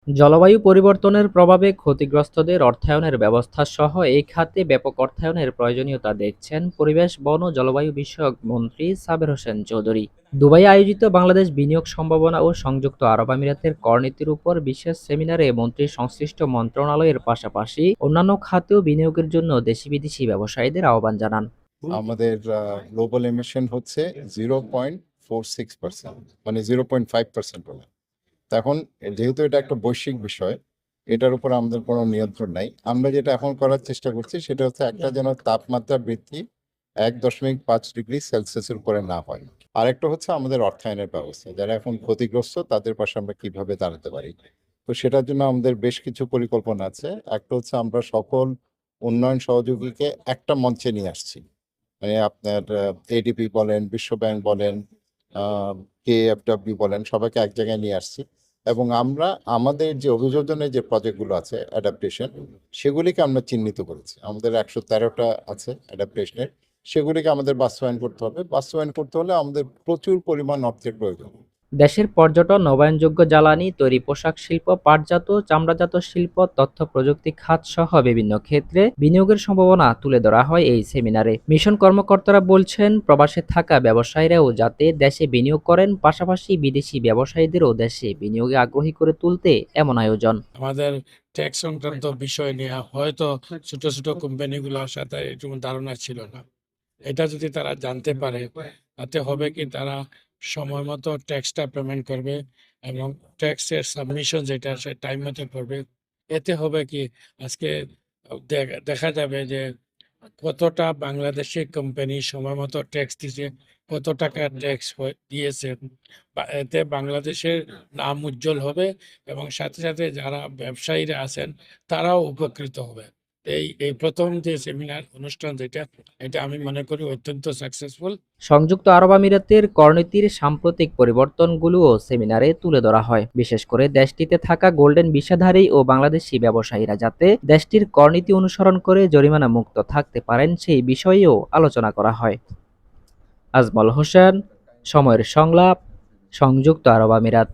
জলবায়ু পরিবর্তনের প্রভাবে ক্ষতিগ্রস্তদের অর্থায়নের ব্যবস্থা সহ এই খাতে ব্যাপক অর্থায়নের প্রয়োজনীয়তা দেখছেন পরিবেশ, বন ও জলবায়ু বিষয়ক মন্ত্রী সাবের হোসেন চৌধুরী। দুবাইয়ে আয়োজিত বাংলাদেশ বিনিয়োগ সম্ভাবনা ও সংযুক্ত আরব আমিরাতের করনীতির উপর বিশেষ সেমিনারে মন্ত্রী সংশ্লিষ্ট মন্ত্রণালয়ের পাশাপাশি অন্যান্য খাতেও বিনিয়োগের জন্য দেশি বিদেশি ব্যবসায়ীদের আহ্বান জানান। আমাদের গ্লোবাল এমিশন হচ্ছে 0.46%, মানে 0.5% বলে। এখন যেহেতু এটা একটা বৈশ্বিক বিষয়, এটার উপর আমাদের কোনো নিয়ন্ত্রণ নাই। আমরা যেটা এখন করার চেষ্টা করছি সেটা হচ্ছে একটা যেন তাপমাত্রা বৃদ্ধি 1.5 ডিগ্রি সেলসিয়াসের উপরে না হয়। আরেকটা হচ্ছে আমাদের অর্থায়নের ব্যবস্থা, যারা এখন ক্ষতিগ্রস্ত তাদের পাশে আমরা কিভাবে দাঁড়াতে পারি। তো সেটার জন্য আমাদের বেশ কিছু পরিকল্পনা আছে। একটা হচ্ছে আমরা সকল উন্নয়ন সহযোগীকে একটা মঞ্চে নিয়ে আসছি। মানে আপনার এডিবি বলেন, বিশ্ব ব্যাংক বলেন, কেএফডব্লিউ বলেন, সবাইকে এক জায়গায় নিয়ে আসছি এবং আমরা আমাদের যে অভিযোজনের যে প্রজেক্টগুলো আছে অ্যাডাপ্টেশন, সেগুলিকে আমরা চিহ্নিত করেছি। আমাদের 113টা আছে অ্যাডাপ্টেশনের, সেগুলিকে আমাদের বাস্তবায়ন করতে হবে। বাস্তবায়ন করতে হলে আমাদের প্রচুর পরিমাণ অর্থের প্রয়োজন। দেশের পর্যটন, নবায়নযোগ্য জ্বালানি, তৈরি পোশাক শিল্প, পাটজাত, চামড়াজাত শিল্প, তথ্য প্রযুক্তি খাত সহ বিভিন্ন ক্ষেত্রে বিনিয়োগের সম্ভাবনা তুলে ধরা হয় এই সেমিনারে। মিশন কর্মকর্তারা বলছেন, প্রবাসে থাকা ব্যবসায়ীরাও যাতে দেশে বিনিয়োগ করেন, পাশাপাশি বিদেশি ব্যবসায়ীদেরও দেশে বিনিয়োগে আগ্রহী করে তুলতে এমন আয়োজন। আমাদের ট্যাক্স সংক্রান্ত বিষয় নিয়ে হয়তো ছোট ছোট কোম্পানিগুলোর সাথে এরকম ধারণা ছিল না। এটা যদি তারা জানতে পারে, তাতে হবে কি তারা সময় মতো ট্যাক্সটা পেমেন্ট করবে এবং ট্যাক্সের সাবমিশন যেটা সে টাইম মতো করবে। এতে হবে কি আজকে দেখা যাবে যে কতটা বাংলাদেশি কোম্পানি সময় মতো ট্যাক্স দিছে, কত টাকা ট্যাক্স দিয়েছে। এতে বাংলাদেশের নাম উজ্জ্বল হবে এবং সাথে সাথে যারা ব্যবসায়ীরা আছেন তারাও উপকৃত হবে। এই প্রথম যে সেমিনার অনুষ্ঠান যেটা, এটা আমি মনে করি অত্যন্ত সাকসেসফুল। সংযুক্ত আরব আমিরাতের করনীতির সাম্প্রতিক পরিবর্তনগুলোও সেমিনারে তুলে ধরা হয়। বিশেষ করে দেশটিতে থাকা গোল্ডেন ভিসাধারী ও বাংলাদেশি ব্যবসায়ীরা যাতে দেশটির করনীতি অনুসরণ করে জরিমানা মুক্ত থাকতে পারেন সেই বিষয়েও আলোচনা করা হয়। আজমল হোসেন, সময়ের সংলাপ, সংযুক্ত আরব আমিরাত।